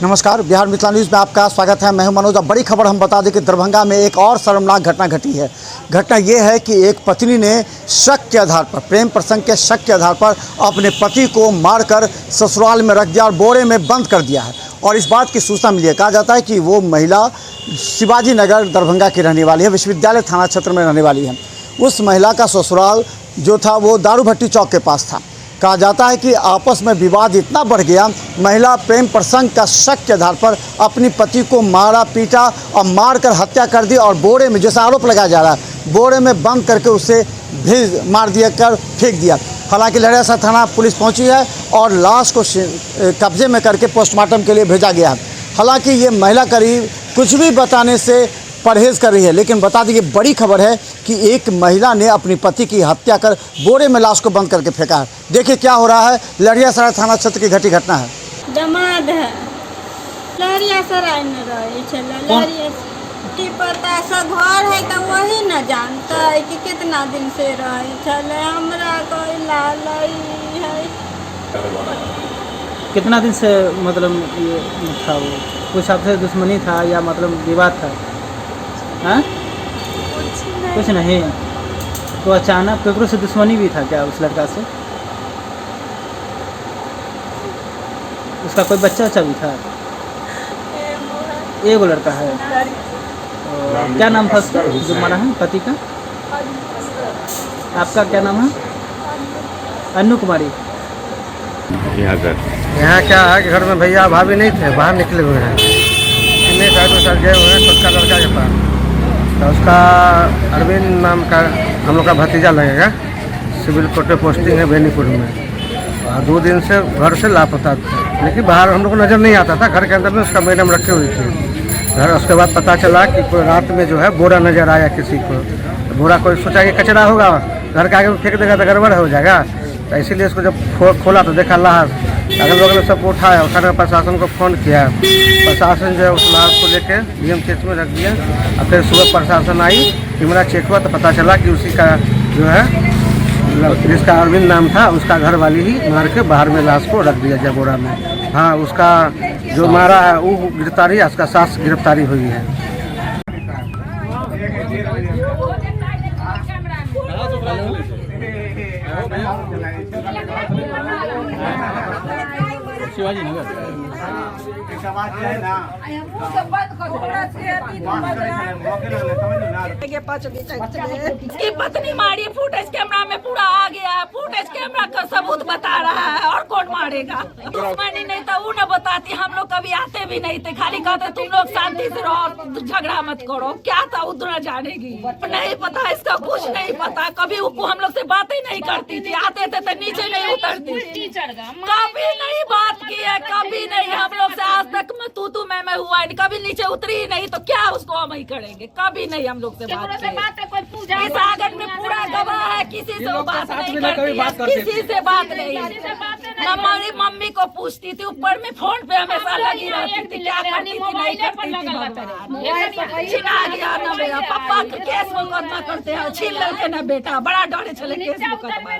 नमस्कार, बिहार मिथिला न्यूज़ में आपका स्वागत है। मैं हूं मनोज। अब बड़ी खबर हम बता दें कि दरभंगा में एक और शर्मनाक घटना घटी है। घटना ये है कि एक पत्नी ने शक के आधार पर, प्रेम प्रसंग के शक के आधार पर अपने पति को मारकर ससुराल में रख दिया और बोरे में बंद कर दिया है। और इस बात की सूचना मिली है, कहा जाता है कि वो महिला शिवाजी नगर दरभंगा की रहने वाली है, विश्वविद्यालय थाना क्षेत्र में रहने वाली है। उस महिला का ससुराल जो था वो दारू भट्टी चौक के पास था। कहा जाता है कि आपस में विवाद इतना बढ़ गया, महिला प्रेम प्रसंग का शक के आधार पर अपनी पति को मारा पीटा और मारकर हत्या कर दी और बोरे में, जैसा आरोप लगाया जा रहा है, बोरे में बंद करके उसे भी मार दिया कर फेंक दिया। हालांकि लहरियासराय थाना पुलिस पहुंची है और लाश को कब्जे में करके पोस्टमार्टम के लिए भेजा गया है। हालांकि ये महिला करीब कुछ भी बताने से परहेज़ कर रही है, लेकिन बता दें ये बड़ी खबर है कि एक महिला ने अपनी पति की हत्या कर बोरे में लाश को बंद करके फेंका है। देखिए क्या हो रहा है। लहरियासराय थाना क्षेत्र की घटी घटना है। जमाद है लहरियासराय में रहे की पता सब घर है तो वही न जानता है कि कितना दिन से रहे। हमरा कोई लालई है। कितना दिन से मतलब ये था, वो कुछ आपसे दुश्मनी था या मतलब विवाद था? हाँ, कुछ नहीं। तो अचानक केकरो से दुश्मनी भी था क्या उस लड़का से? उसका कोई बच्चा भी था? एगो लड़का है। क्या नाम था उसका जो मारा है पति का? आपका क्या नाम है? अन्नू कुमारी। यहाँ क्या है कि घर में भैया भाभी नहीं थे, बाहर निकले हुए हैं। इन्हें साइड गए हुए हैं छोटका लड़का के पास। तो उसका अरविंद नाम का हम लोग का भतीजा लगेगा। सिविल कोर्ट में पोस्टिंग है बेनीपुर में। और 2 दिन से घर से लापता था, लेकिन बाहर हम लोग को नज़र नहीं आता था। घर के अंदर में उसका मैडम रखी हुई थी घर। उसके बाद पता चला कि कोई रात में जो है बोरा नज़र आया किसी को। तो बोरा कोई सोचा कि कचरा होगा, घर के आगे में फेंक देगा तो गड़बड़ हो जाएगा। तो इसीलिए उसको जब खोला तो देखा लाश। अगल बगल सबको उठाया, उठाने प्रशासन को फ़ोन किया। प्रशासन जो है उस लाश को लेकर BM में रख दिया। और फिर सुबह प्रशासन आई, कैमरा चेक हुआ तो पता चला कि उसी का जो है जिसका अरविंद नाम था उसका घर वाली ही मार के बाहर में लाश को रख दिया बोरा में। हाँ, उसका जो मारा है वो गिरफ्तारी, उसका सास गिरफ्तारी हुई है। शिवाजी नगर की पत्नी मारी, फुटेज कैमरा में पूरा आ गया। फुटेज कैमरा का सबूत बता रहा है और कौन मारेगा? दुश्मनी नहीं तो वो न बताती। हम लोग कभी आते भी नहीं थे, खाली कहते तुम लोग शांति से रहो, झगड़ा मत करो। क्या था उतना जानेगी? नहीं पता, इसका कुछ नहीं पता। कभी वो हम लोग से बातें नहीं करती थी, आते थे तो नीचे नहीं उतरती थी। कभी नहीं बात की है, कभी नहीं। हम लोग से आज तक में तू मैं हुआ है, कभी नीचे उतरी ही नहीं। तो क्या उसको हम ही करेंगे? कभी नहीं हम लोग से बात की। इस आंगन में पूरा गवाह है, किसी से वो बात नहीं करती है, किसी से बात नहीं। हमारी मम्मी को पूछती थी, ऊपर में फोन पे हमेशा लगी रहती थी, क्या करती थी नहीं करती थी। छिना गया ना मेरा पापा, केस मुकदमा करते हैं, छीन लेते ना बेटा। बड़ा डरे चले केस मुकदमा।